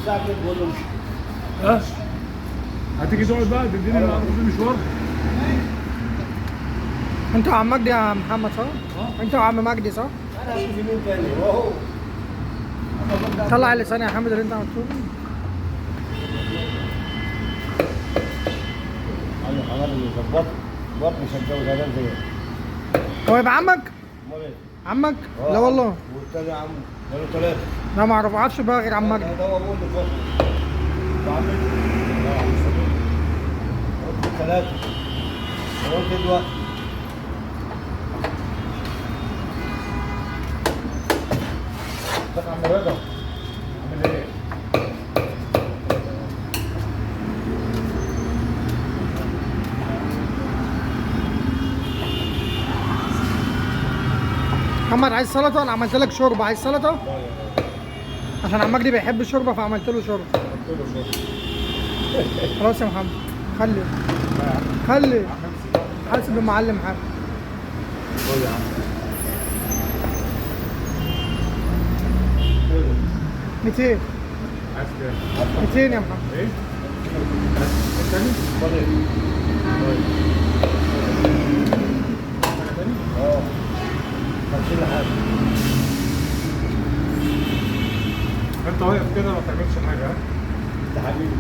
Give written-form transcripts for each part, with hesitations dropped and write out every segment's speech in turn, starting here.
الساعه كده بقول له مش ها؟ هتيجي تقعد بقى تديني في المشوار؟ انت وعم مجدي يا محمد صح؟ انت وعم مجدي صح؟ انا هشوف مين تاني وهو طلع على لساني يا حامد اللي انت عملته لي. انا حمار اللي ظبط مش هتجوز هذا زي هو يبقى عمك؟ امال ايه؟ عمك؟ لا والله والتاني عم قالوا ثلاثه لا ما اعرفش بقى غير عم مجدي. ده هو بقول له بعمل ثلاثه قلت دلوقتي ازيك يا عم رضا؟ عامل ايه؟ محمد عايز سلطه؟ انا عملت لك شوربه، عايز سلطه؟ عشان عم مجدي بيحب الشوربه فعملت له شوربه. قلت له شو؟ خلاص يا محمد خلي حاسب المعلم محمد. قول يا عم. 200 عايز كام؟ 200 يا محمد. ايه؟ الثاني؟ طيب. حاجة تاني؟ اه 50 حاجه انت واقف كده ما تعملش حاجة ها؟ انت حبيبي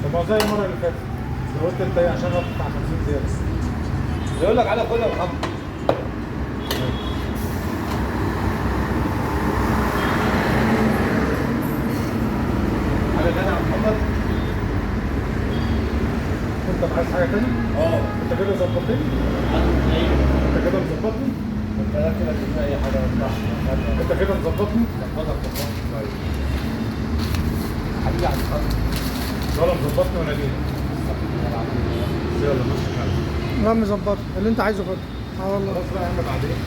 طب ما هو زي المرة اللي فاتت لو قلت انت ايه عشان ادفع 50 زيادة. يقول لك على كل يا محمد حاجه تانية يا محمد انت عايز حاجة تاني؟ اه انت كده ظبطتني؟ انت كده مظبطني؟ انت لا كده تجيب اي حاجه انت كده مظبطني؟ ظبطك حبيبي على الخط ولا مظبطني ولا ليه؟ يلا ماشي. لا مظبط اللي انت عايزه خد. اه والله خلاص بقى يا عم بعدين.